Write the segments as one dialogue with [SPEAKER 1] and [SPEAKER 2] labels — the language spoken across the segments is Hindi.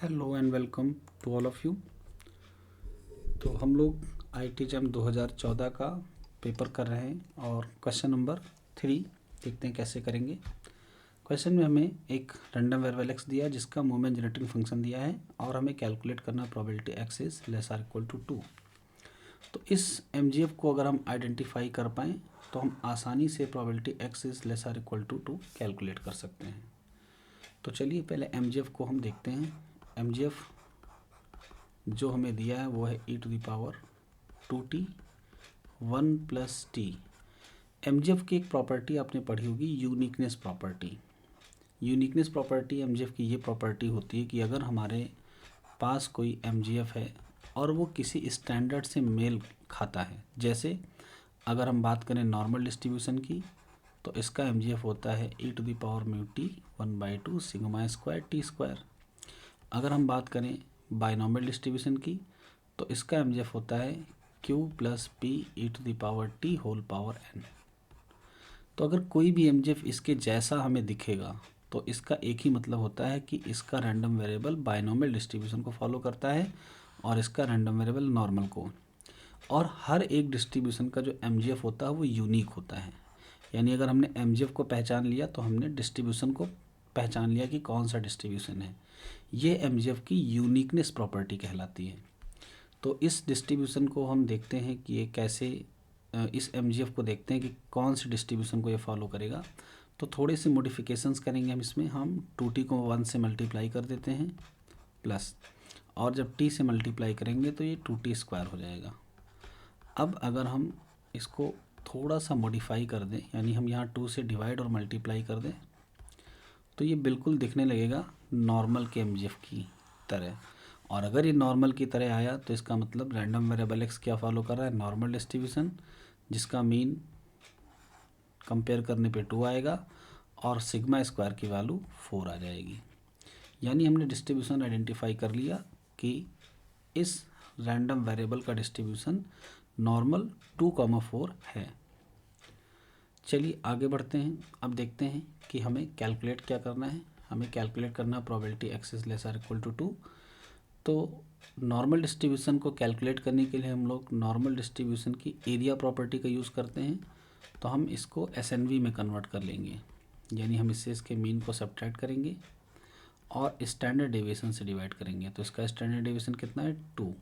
[SPEAKER 1] Hello and welcome to all of you. तो हम लोग आईटी जैम 2014 का पेपर कर रहे हैं और क्वेश्चन नंबर 3 देखते हैं कैसे करेंगे। क्वेश्चन में हमें एक रैंडम वेरिएबल एक्स दिया है जिसका मोमेंट जनरेटिंग फंक्शन दिया है और हमें कैलकुलेट करना probability x is less or equal to 2। तो इस एमजीएफ को अगर हम आइडेंटिफाई कर पाएँ तो हम आसानी से probability x is less or equal to 2 calculate कर सकते हैं। तो चलिए पहले एमजीएफ को हम देखते हैं। एमजीएफ जो हमें दिया है वो है e⁻²t 1 + t। एमजीएफ की एक प्रॉपर्टी आपने पढ़ी होगी, uniqueness property. Uniqueness property MGF की ये प्रॉपर्टी होती है कि अगर हमारे पास कोई एमजीएफ है और वो किसी स्टैंडर्ड से मेल खाता है, जैसे अगर हम बात करें नॉर्मल डिस्ट्रीब्यूशन की तो इसका एमजीएफ होता है e⁻μt 1/2 σ²t²। अगर हम बात करें बाइनॉमियल डिस्ट्रीब्यूशन की तो इसका एमजीएफ होता है q + p e⁻t⁻n। तो अगर कोई भी एमजीएफ इसके जैसा हमें दिखेगा तो इसका एक ही मतलब होता है कि इसका रैंडम वेरिएबल बाइनॉमियल डिस्ट्रीब्यूशन को फॉलो करता है और इसका रैंडम वेरिएबल नॉर्मल को। और हर एक डिस्ट्रीब्यूशन का जो एमजीएफ होता है वो यूनिक होता है। यानी अगर हमने एमजीएफ को पहचान लिया तो हमने डिस्ट्रीब्यूशन को पहचान लिया कि कौन सा डिस्ट्रीब्यूशन है। ये एमजीएफ की यूनिकनेस प्रॉपर्टी कहलाती है। तो इस डिस्ट्रीब्यूशन को हम देखते हैं कि ये कैसे, इस एमजीएफ को देखते हैं कि कौन सी डिस्ट्रीब्यूशन को ये फॉलो करेगा। तो थोड़े से मॉडिफिकेशंस करेंगे हम इसमें। हम 2t को 1 से मल्टीप्लाई कर देते हैं प्लस, और जब t से मल्टीप्लाई करेंगे तो ये 2t² हो जाएगा। अब अगर हम इसको थोड़ा सा मॉडिफाई कर दें, यानी हम यहाँ 2 से डिवाइड और मल्टीप्लाई कर दें, तो ये बिल्कुल दिखने लगेगा नॉर्मल के एमजीएफ की तरह। और अगर ये नॉर्मल की तरह आया तो इसका मतलब रैंडम वेरिएबल एक्स क्या फॉलो कर रहा है, नॉर्मल डिस्ट्रीब्यूशन, जिसका मीन कंपेयर करने पे 2 आएगा और σ² की वैल्यू 4 आ जाएगी। यानी हमने डिस्ट्रीब्यूशन आइडेंटिफाई कर लिया कि इस रैंडम वेरिएबल का डिस्ट्रीब्यूशन नॉर्मल 2,4 है। चलिए आगे बढ़ते हैं। अब देखते हैं कि हमें कैलकुलेट क्या करना है। हमें कैलकुलेट करना है probability x is less or equal to 2। तो नॉर्मल डिस्ट्रीब्यूशन को कैलकुलेट करने के लिए हम लोग नॉर्मल डिस्ट्रीब्यूशन की एरिया प्रॉपर्टी का यूज़ करते हैं। तो हम इसको एसएनवी में कन्वर्ट कर लेंगे, यानी हम इससे इसके मीन को सब्ट्रैक्ट करेंगे और स्टैंडर्ड डेविएशन से डिवाइड करेंगे। तो इसका स्टैंडर्ड डेविएशन कितना है, 2।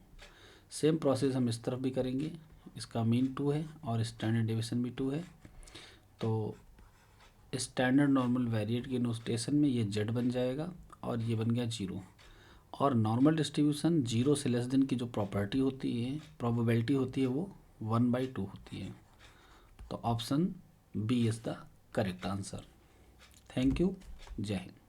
[SPEAKER 1] सेम प्रोसेस हम इस तरफ भी करेंगे। इसका मीन 2 है और स्टैंडर्ड डेविएशन भी 2 है। तो स्टैंडर्ड नॉर्मल वेरिएट के नोटेशन में ये z बन जाएगा और ये बन गया 0। और नॉर्मल डिस्ट्रीब्यूशन 0 से लेस देन की जो प्रॉपर्टी होती है, प्रोबेबिलिटी होती है, वो 1/2 होती है। तो option B is the correct answer. Thank you. जय हिंद।